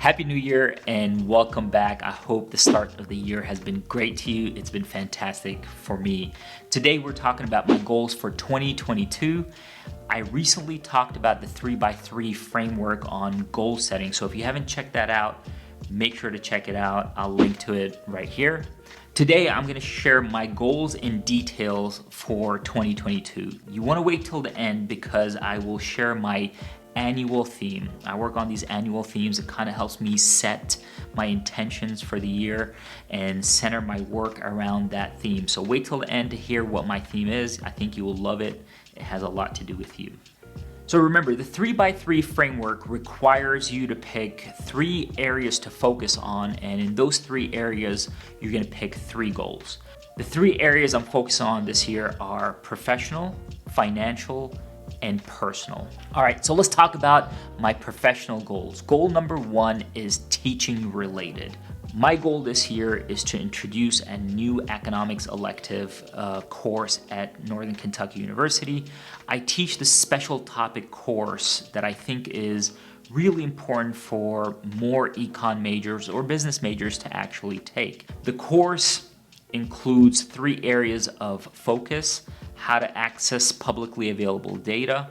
Happy New Year and welcome back. I hope the start of the year has been great to you. It's been fantastic for me. Today we're talking about my goals for 2022. I recently talked about the 3x3 framework on goal setting. So if you haven't checked that out, make sure to check it out. I'll link to it right here. Today, I'm gonna share my goals and details for 2022. You wanna wait till the end because I will share my annual theme. I work on these annual themes. It kind of helps me set my intentions for the year and center my work around that theme. So wait till the end to hear what my theme is. I think you will love it. It has a lot to do with you. So remember, the 3x3 framework requires you to pick 3 areas to focus on, and in those 3 areas, you're gonna pick 3 goals. The 3 areas I'm focusing on this year are professional, financial, and personal. All right, so let's talk about my professional goals. Goal number 1 is teaching related. My goal this year is to introduce a new economics elective course at Northern Kentucky University. I teach this special topic course that I think is really important for more econ majors or business majors to actually take. The course includes 3 areas of focus: how to access publicly available data,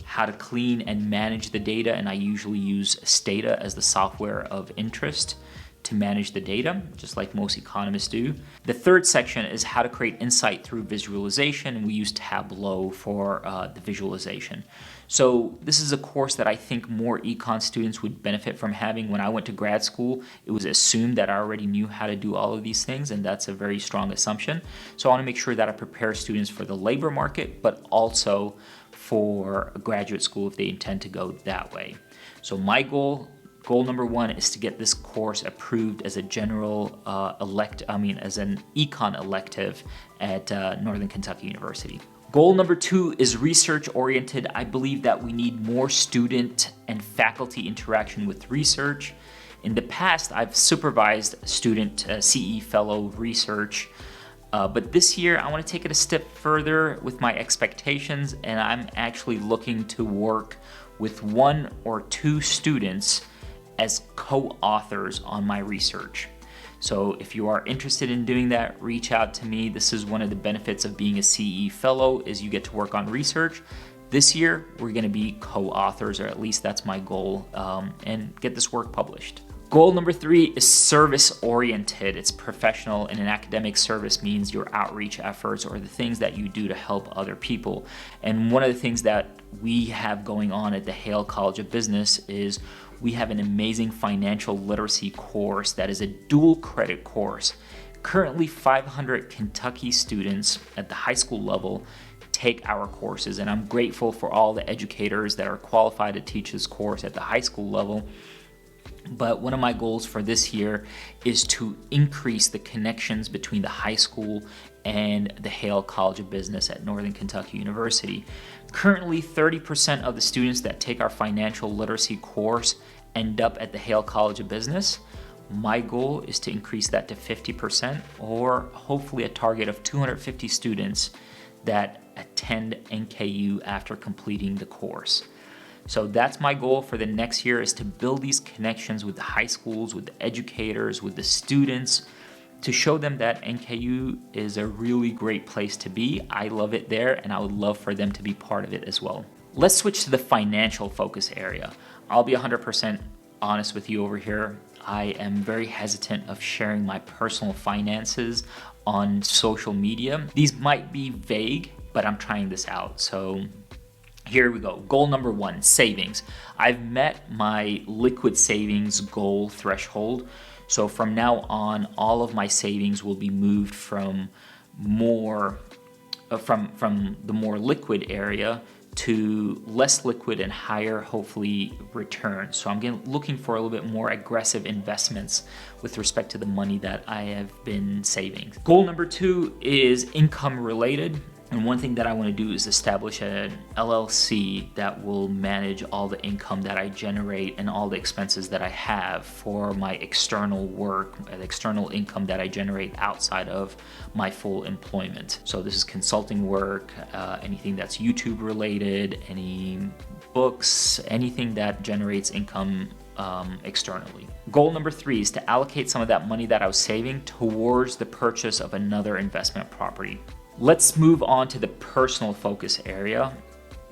how to clean and manage the data, and I usually use Stata as the software of interest to manage the data, just like most economists do. The 3rd section is how to create insight through visualization, and we use Tableau for the visualization. So this is a course that I think more econ students would benefit from having. When I went to grad school, it was assumed that I already knew how to do all of these things, and that's a very strong assumption. So I want to make sure that I prepare students for the labor market, but also for graduate school if they intend to go that way. So my goal number 1 is to get this course approved as a general as an econ elective at Northern Kentucky University. Goal number 2 is research oriented. I believe that we need more student and faculty interaction with research. In the past, I've supervised student CE fellow research, but this year I want to take it a step further with my expectations, and I'm actually looking to work with 1 or 2 students as co-authors on my research. So if you are interested in doing that, reach out to me. This is one of the benefits of being a CE fellow, is you get to work on research. This year, we're gonna be co-authors, or at least that's my goal, and get this work published. Goal number 3 is service-oriented. It's professional, and an academic service means your outreach efforts or the things that you do to help other people. And one of the things that we have going on at the Hale College of Business is we have an amazing financial literacy course that is a dual credit course. Currently, 500 Kentucky students at the high school level take our courses, and I'm grateful for all the educators that are qualified to teach this course at the high school level. But one of my goals for this year is to increase the connections between the high school and the Hale College of Business at Northern Kentucky University. Currently, 30% of the students that take our financial literacy course end up at the Hale College of Business. My goal is to increase that to 50%, or hopefully a target of 250 students that attend NKU after completing the course. So that's my goal for the next year, is to build these connections with the high schools, with the educators, with the students, to show them that NKU is a really great place to be. I love it there, and I would love for them to be part of it as well. Let's switch to the financial focus area. I'll be 100% honest with you over here. I am very hesitant of sharing my personal finances on social media. These might be vague, but I'm trying this out. So here we go. Goal number 1, savings. I've met my liquid savings goal threshold. So from now on, all of my savings will be moved from the more liquid area to less liquid and higher, hopefully, returns. So I'm looking for a little bit more aggressive investments with respect to the money that I have been saving. Goal number 2 is income related. And one thing that I want to do is establish an LLC that will manage all the income that I generate and all the expenses that I have for my external work, the external income that I generate outside of my full employment. So this is consulting work, anything that's YouTube related, any books, anything that generates income externally. Goal number 3 is to allocate some of that money that I was saving towards the purchase of another investment property. Let's move on to the personal focus area.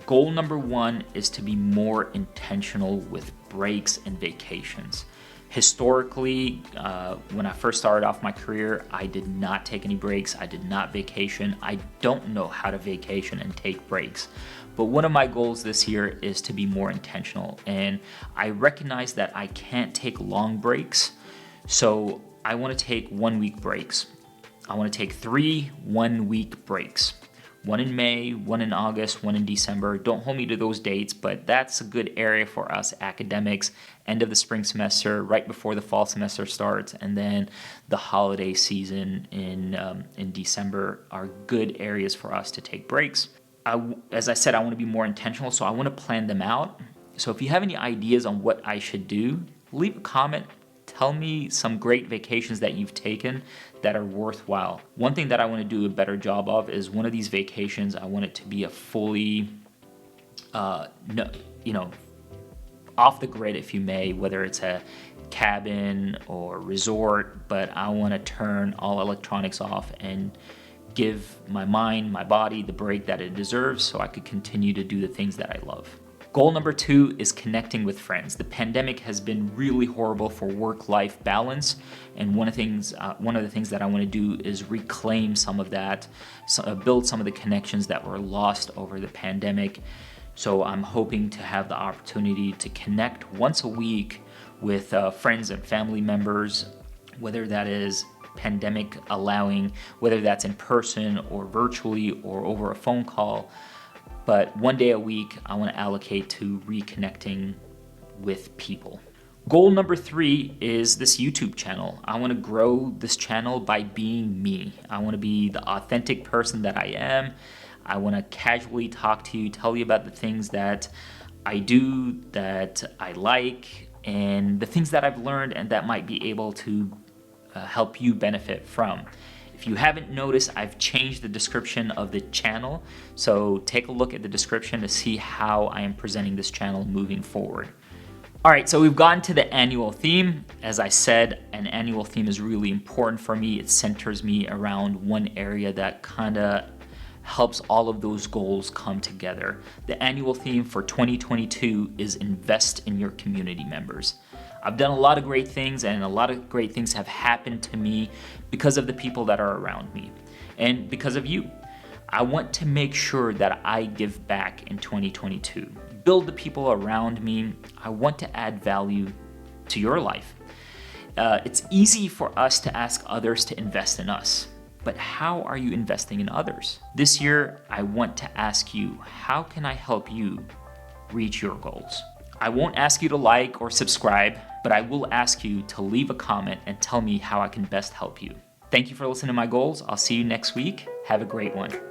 Goal number 1 is to be more intentional with breaks and vacations. Historically, when I first started off my career, I did not take any breaks. I did not vacation. I don't know how to vacation and take breaks. But one of my goals this year is to be more intentional. And I recognize that I can't take long breaks. So I want to take 1 week breaks. I want to take 3 1-week breaks. 1 in May, 1 in August, 1 in December. Don't hold me to those dates, but that's a good area for us academics. End of the spring semester, right before the fall semester starts, and then the holiday season in December are good areas for us to take breaks. As I said, I want to be more intentional, so I want to plan them out. So if you have any ideas on what I should do, leave a comment. Tell me some great vacations that you've taken that are worthwhile. One thing that I want to do a better job of is one of these vacations, I want it to be a fully, off the grid, if you may, whether it's a cabin or resort, but I want to turn all electronics off and give my mind, my body the break that it deserves so I could continue to do the things that I love. Goal number 2 is connecting with friends. The pandemic has been really horrible for work-life balance, and one of the things that I want to do is reclaim some of that, build some of the connections that were lost over the pandemic. So I'm hoping to have the opportunity to connect once a week with friends and family members, whether that is pandemic allowing, whether that's in person or virtually or over a phone call. But 1 day a week, I want to allocate to reconnecting with people. Goal number 3 is this YouTube channel. I want to grow this channel by being me. I want to be the authentic person that I am. I want to casually talk to you, tell you about the things that I do, that I like, and the things that I've learned and that might be able to help you benefit from. If you haven't noticed, I've changed the description of the channel, so take a look at the description to see how I am presenting this channel moving forward. All right, so we've gotten to the annual theme. As I said, an annual theme is really important for me. It centers me around one area that kind of helps all of those goals come together. The annual theme for 2022 is invest in your community members. I've done a lot of great things, and a lot of great things have happened to me because of the people that are around me and because of you. I want to make sure that I give back in 2022. Build the people around me. I want to add value to your life. It's easy for us to ask others to invest in us, but how are you investing in others? This year, I want to ask you, how can I help you reach your goals? I won't ask you to like or subscribe, but I will ask you to leave a comment and tell me how I can best help you. Thank you for listening to my goals. I'll see you next week. Have a great one.